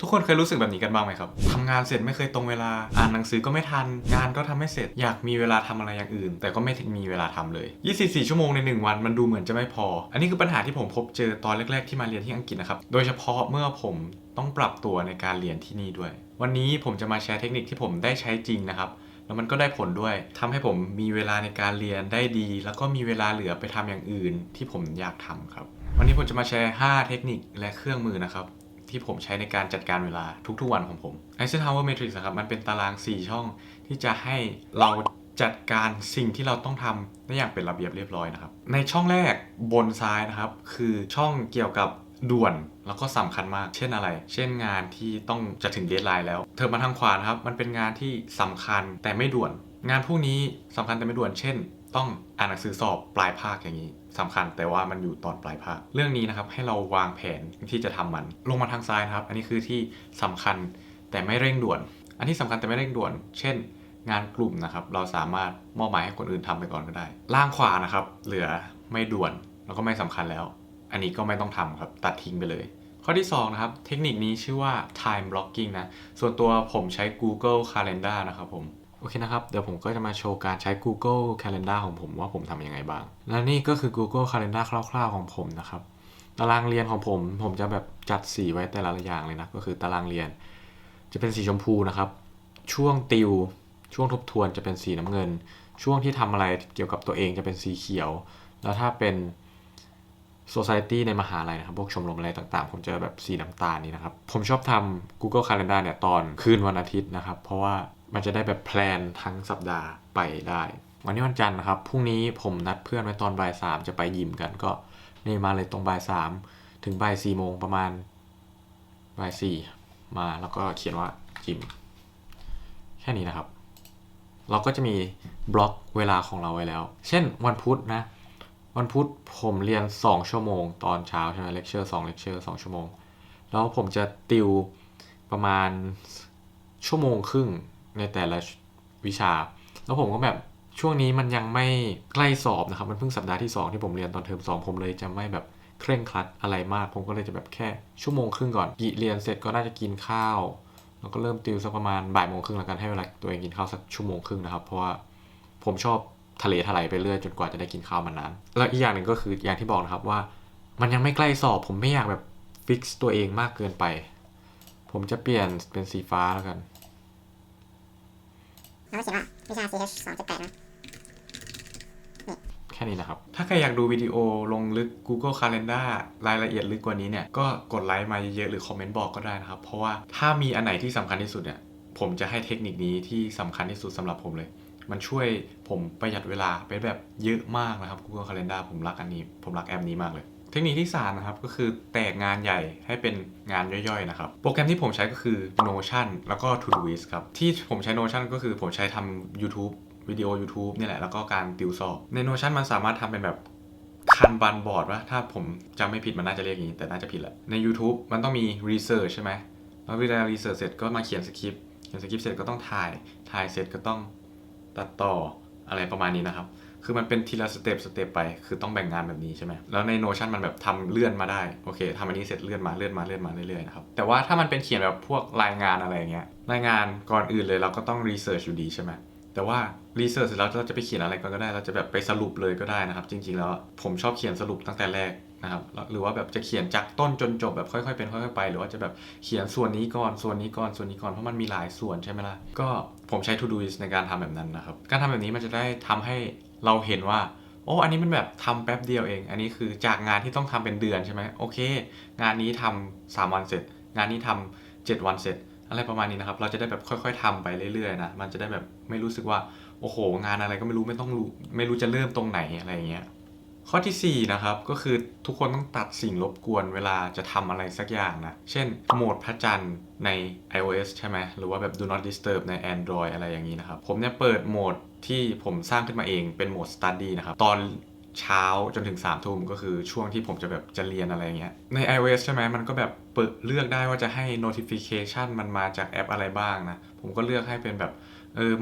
ทุกคนเคยรู้สึกแบบนี้กันบ้างไหมครับทำงานเสร็จไม่เคยตรงเวลาอ่านหนังสือก็ไม่ทันงานก็ทำไม่เสร็จอยากมีเวลาทำอะไรอย่างอื่นแต่ก็ไม่มีเวลาทำเลย24ชั่วโมงใน1วันมันดูเหมือนจะไม่พออันนี้คือปัญหาที่ผมพบเจอตอนแรกๆที่มาเรียนที่อังกฤษนะครับโดยเฉพาะเมื่อผมต้องปรับตัวในการเรียนที่นี่ด้วยวันนี้ผมจะมาแชร์เทคนิคที่ผมได้ใช้จริงนะครับแล้วมันก็ได้ผลด้วยทำให้ผมมีเวลาในการเรียนได้ดีแล้วก็มีเวลาเหลือไปทำอย่างอื่นที่ผมอยากทำครับวันนี้ผมจะมาแชร์5เทคนิคและเครื่องมือนะครับที่ผมใช้ในการจัดการเวลาทุกๆวันของผม Eisenhower Matrix นะครับมันเป็นตาราง4ช่องที่จะให้เราจัดการสิ่งที่เราต้องทำได้อย่างเป็นระเบียบเรียบร้อยนะครับในช่องแรกบนซ้ายนะครับคือช่องเกี่ยวกับด่วนแล้วก็สำคัญมากเช่นอะไรเช่นงานที่ต้องจะถึงเดดไลน์แล้วเธอมาทางขวานะครับมันเป็นงานที่สำคัญแต่ไม่ด่วนงานพวกนี้สำคัญแต่ไม่ด่วนเช่นต้องอ่านหนังสือสอบปลายภาคอย่างนี้สำคัญแต่ว่ามันอยู่ตอนปลายภาคเรื่องนี้นะครับให้เราวางแผนที่จะทำมันลงมาทางซ้ายนะครับอันนี้คือที่สำคัญแต่ไม่เร่งด่วนอันที่สำคัญแต่ไม่เร่งด่วนเช่นงานกลุ่มนะครับเราสามารถมอบหมายให้คนอื่นทำไปก่อนก็ได้ล่างขวานะครับเหลือไม่ด่วนแล้วก็ไม่สำคัญแล้วอันนี้ก็ไม่ต้องทำครับตัดทิ้งไปเลยข้อที่2นะครับเทคนิคนี้ชื่อว่า time blocking นะส่วนตัวผมใช้ Google Calendar นะครับผมโอเคนะครับเดี๋ยวผมก็จะมาโชว์การใช้ Google Calendar ของผมว่าผมทำยังไงบ้างและนี่ก็คือ Google Calendar คร่าวๆของผมนะครับตารางเรียนของผมจะแบบจัดสีไว้แต่ละอย่างเลยนะก็คือตารางเรียนจะเป็นสีชมพูนะครับช่วงติวช่วงทบทวนจะเป็นสีน้ำเงินช่วงที่ทำอะไรเกี่ยวกับตัวเองจะเป็นสีเขียวแล้วถ้าเป็น Society ในมหาลัยนะครับพวกชมรมอะไรต่างๆผมจะแบบสีน้ำตาลนี่นะครับผมชอบทำ Google Calendar เนี่ยตอนคืนวันอาทิตย์นะครับเพราะว่ามันจะได้แบบแพลนทั้งสัปดาห์ไปได้วันนี้วันจันทร์นะครับพรุ่งนี้ผมนัดเพื่อนไว้ตอนบ่ายสามจะไปยิมกันก็นี่มาเลยตรงบ่ายสามถึงบ่าย4 โมงประมาณบ่ายสี่มาแล้วก็เขียนว่ายิมแค่นี้นะครับเราก็จะมีบล็อกเวลาของเราไว้แล้วเช่นวันพุธนะวันพุธผมเรียน2ชั่วโมงตอนเช้าใช่ไหมเลคเชอร์2เลคเชอร์2ชั่วโมงแล้วผมจะติวประมาณชั่วโมงครึ่งในแต่ละวิชาแล้วผมก็แบบช่วงนี้มันยังไม่ใกล้สอบนะครับมันเพิ่งสัปดาห์ที่2ที่ผมเรียนตอนเทอม2ผมเลยจะไม่แบบเคร่งครัดอะไรมากผมก็เลยจะแบบแค่ชั่วโมงครึ่งก่อนเรียนเสร็จก็น่าจะกินข้าวแล้วก็เริ่มติวสักประมาณบ่ายโมงครึ่งแล้วกันให้เวลาตัวเองกินข้าวสักชั่วโมงครึ่งนะครับเพราะว่าผมชอบทะเลถลายไปเรื่อยจนกว่าจะได้กินข้าวมันนั้นแล้วอีกอย่างหนึ่งก็คืออย่างที่บอกนะครับว่ามันยังไม่ใกล้สอบผมไม่อยากแบบฟิกซ์ตัวเองมากเกินไปผมจะเปลี่ยนเป็นสีฟ้าแล้วกันแล้วก็เขียนว่าวิชา CH 2.8นะแค่นี้นะครับถ้าใครอยากดูวิดีโอลงลึก Google Calendar รายละเอียดลึกกว่านี้เนี่ยก็กดไลค์มาเยอะๆหรือคอมเมนต์บอกก็ได้นะครับเพราะว่าถ้ามีอันไหนที่สำคัญที่สุดเนี่ยผมจะให้เทคนิคนี้ที่สำคัญที่สุดสำหรับผมเลยมันช่วยผมประหยัดเวลาไปแบบเยอะมากนะครับ Google Calendar ผมรักอันนี้ผมรักแอปนี้มากเลยเทคนิคที่3นะครับก็คือแตกงานใหญ่ให้เป็นงานย่อยๆนะครับโปรแกรมที่ผมใช้ก็คือ Notion แล้วก็ Todoist ครับที่ผมใช้ Notion ก็คือผมใช้ทำ YouTube วิดีโอ YouTube นี่แหละแล้วก็การติวสอบใน Notion มันสามารถทำเป็นแบบคันบันบอร์ดว่าถ้าผมจำไม่ผิดมันน่าจะเรียกอย่างนี้แต่น่าจะผิดแหละใน YouTube มันต้องมี Research ใช่ไหมแล้วเวลา Research เสร็จก็มาเขียนสคริปต์เสร็จก็ต้องถ่ายเสร็จก็ต้องตัดต่ออะไรประมาณนี้นะครับคือมันเป็นทีละสเต็ปไปคือต้องแบ่งงานแบบนี้ใช่ไหมแล้วใน Notion มันแบบทำเลื่อนมาได้โอเคทำอันนี้เสร็จเลื่อนมาเรื่อยๆนะครับแต่ว่าถ้ามันเป็นเขียนแบบพวกรายงานอะไรอย่างเงี้ยรายงานก่อนอื่นเลยเราก็ต้อง Research อยู่ดีใช่ไหมแต่ว่า Research เสร็จแล้วเราจะไปเขียนอะไรก็ได้เราจะแบบไปสรุปเลยก็ได้นะครับจริงๆแล้วผมชอบเขียนสรุปตั้งแต่แรกนะครับหรือว่าแบบจะเขียนจากต้นจนจบแบบค่อยๆเป็นค่อยๆไปหรือว่าจะแบบเขียนส่วนนี้ก่อนส่วนนี้ก่อนเพราะมันมีหลายส่วนใช่ไหมล่ะก็ผมใช้ Todoist ในการทำแบบนั้นนะครับการทำแบบนี้มันจะได้ทำให้เราเห็นว่าโอ้อันนี้มันแบบทำแป๊บเดียวเองอันนี้คือจากงานที่ต้องทำเป็นเดือนใช่ไหมโอเคงานนี้ทำ3 วันเสร็จงานนี้ทำ7 วันเสร็จอะไรประมาณนี้นะครับเราจะได้แบบค่อยๆทำไปเรื่อยๆนะมันจะได้แบบไม่รู้สึกว่าโอ้โหงานอะไรก็ไม่รู้จะเริ่มตรงไหนอะไรอย่างเงี้ยข้อที่4นะครับก็คือทุกคนต้องตัดสิ่งรบกวนเวลาจะทำอะไรสักอย่างนะเช่นโหมดพระจันทร์ใน iOS ใช่ไหมหรือว่าแบบ Do Not Disturb ใน Android อะไรอย่างนี้นะครับผมเนี่ยเปิดโหมดที่ผมสร้างขึ้นมาเองเป็นโหมด Study นะครับตอนเช้าจนถึง3 ทุ่มก็คือช่วงที่ผมจะแบบจะเรียนอะไรอย่างเงี้ยใน iOS ใช่ไหมมันก็แบบเปิดเลือกได้ว่าจะให้ notification มันมาจากแอปอะไรบ้างนะผมก็เลือกให้เป็นแบบ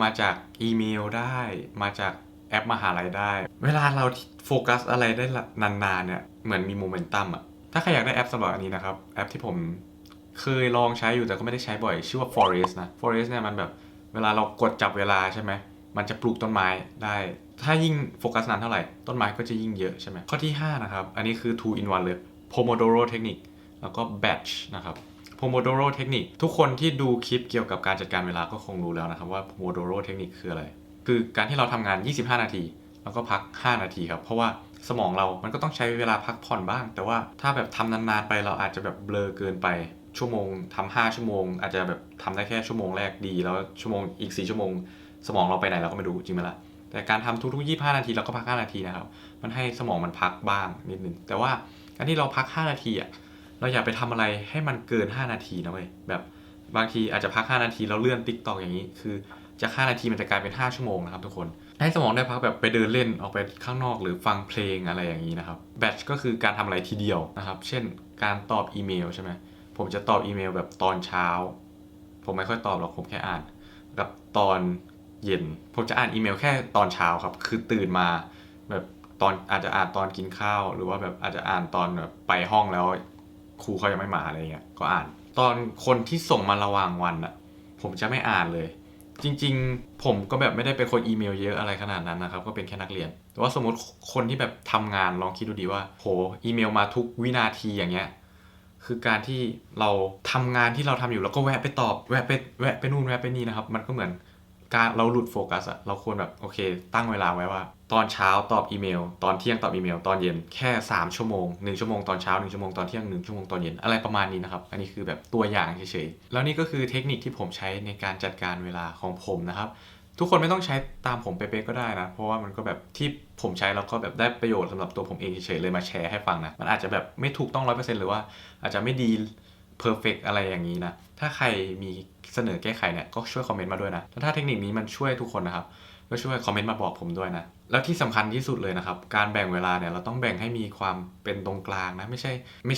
มาจากอีเมลได้มาจากแอปมหาลัยได้เวลาเราโฟกัสอะไรได้นานๆเนี่ยเหมือนมีโมเมนตัมอะถ้าใครอยากได้แอปสำหรับอันนี้นะครับแอปที่ผม เคยลองใช้อยู่แต่ก็ไม่ได้ใช้บ่อยชื่อว่า Forest นะ Forest เนี่ยมันแบบเวลาเรากดจับเวลาใช่ไหมมันจะปลูกต้นไม้ได้ถ้ายิ่งโฟกัสนานเท่าไหร่ต้นไม้ก็จะยิ่งเยอะใช่ไหมข้อที่5นะครับอันนี้คือ 2 in 1เลย Pomodoro Technique แล้วก็ Batch นะครับ Pomodoro Technique ทุกคนที่ดูคลิปเกี่ยวกับการจัดการเวลาก็คงรู้แล้วนะครับว่า Pomodoro Technique คืออะไรคือการที่เราทำงาน25 นาทีแล้วก็พัก5 นาทีครับเพราะว่าสมองเรามันก็ต้องใช้เวลาพักผ่อนบ้างแต่ว่าถ้าแบบทำนานๆไปเราอาจจะแบบเบลอเกินไปชั่วโมงทำ5 ชั่วโมงอาจจะแบบทำได้แค่ชั่วโมงแรกดีแล้วชั่วโมงอีก4 ชั่วโมงสมองเราไปไหนเราก็ไม่รู้จริงไหมล่ะแต่การทำทุกๆ25 นาทีแล้วก็พัก5 นาทีนะครับมันให้สมองมันพักบ้างนิดนึงแต่ว่าการที่เราพัก5 นาทีอ่ะเราอย่าไปทำอะไรให้มันเกิน5 นาทีนะเว้ยแบบบางทีอาจจะพัก5 นาทีแล้วเลื่อน TikTok อย่างนี้คือจาก5 นาทีมันจะกลายเป็น5 ชั่วโมงนะครับทุกคนให้สมองได้พักแบบไปเดินเล่นออกไปข้างนอกหรือฟังเพลงอะไรอย่างนี้นะครับแบทช์ก็คือการทำอะไรทีเดียวนะครับเช่นการตอบอีเมลใช่ไหมผมจะตอบอีเมลแบบตอนเช้าผมไม่ค่อยตอบหรอกผมแค่อ่านกับตอนเย็นผมจะอ่านอีเมลแค่ตอนเช้าครับคือตื่นมาแบบตอนอาจจะอ่านตอนกินข้าวหรือว่าแบบอาจจะอ่านตอนแบบไปห้องแล้วครูเขายังไม่มาอะไรเงี้ยก็อ่านตอนคนที่ส่งมาระหว่างวันอะผมจะไม่อ่านเลยจริงๆผมก็แบบไม่ได้เป็นคนอีเมลเยอะอะไรขนาดนั้นนะครับก็เป็นแค่นักเรียนแต่ว่าสมมติคนที่แบบทำงานลองคิดดูดีว่าโหอีเมลมาทุกวินาทีอย่างเงี้ยคือการที่เราทำงานที่เราทำอยู่แล้วก็แวะไปตอบแวะไปนู่นแวะไปนี่นะครับมันก็เหมือนการเราหลุดโฟกัสอะเราควรแบบโอเคตั้งเวลาไว้ว่าตอนเช้าตอบอีเมลตอนเที่ยงตอบอีเมลตอนเย็นแค่3 ชั่วโมง1 ชั่วโมงตอนเช้า1 ชั่วโมงตอนเที่ยง1 ชั่วโมงตอนเย็นอะไรประมาณนี้นะครับอันนี้คือแบบตัวอย่างเฉยๆแล้วนี่ก็คือเทคนิคที่ผมใช้ในการจัดการเวลาของผมนะครับทุกคนไม่ต้องใช้ตามผมเป๊ะๆก็ได้นะเพราะว่ามันก็แบบที่ผมใช้แล้วก็แบบได้ประโยชน์สำหรับตัวผมเองเฉยๆเลยมาแชร์ให้ฟังนะมันอาจจะแบบไม่ถูกต้อง 100% หรือว่าอาจจะไม่ดีเพอร์เฟกอะไรอย่างนี้นะถ้าใครมีเสนอแก้ไขเนี่ยก็ช่วยคอมเมนต์มาด้วยนะถ้าเทคนิคนี้มันช่วยทุกคนนะครับก็ช่วยคอมเมนต์มาบอกผมด้วยนะแล้วที่สำคัญที่สุดเลยนะครับการแบ่งเวลาเนี่ยเราต้องแบ่งให้มีความเป็นตรงกลางนะไม่ใ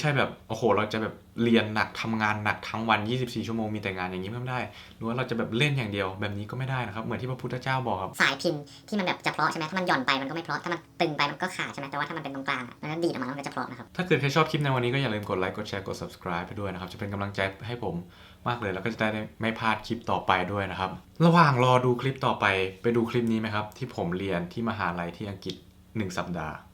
ช่แบบโอ้โหเราจะแบบเรียนหนักทำงานหนักทั้งวัน24 ชั่วโมงมีแต่งานอย่างนี้ไม่ได้หรือว่าเราจะแบบเล่นอย่างเดียวแบบนี้ก็ไม่ได้นะครับเหมือนที่พระพุทธเจ้าบอกครับ สายพินที่มันแบบจะเพราะใช่ไหมถ้ามันหย่อนไปมันก็ไม่เพราะถ้ามันตึงไปมันก็ขาดใช่ไหมแต่ว่าถ้ามันเป็นตรงกลางมันก็ดีดออกมามันก็จะเพราะนะครับถ้าเกิดใครชอบคลิปในวันนี้ก็อย่าลืมกดไลค์กดแชร์กด subscribe ไปด้วยนะครับจะเป็นกำลังใจให้ผมมากเลยแล้วก็จะได้ไม่พลาดคลิปต่อไปด้วยนะครับระหว่างรอดูคลิปต่อไปไปดูคลิปนี้ไหมครับที่ผมเรียนที่มหาลัยที่อังกฤษ1 สัปดาห์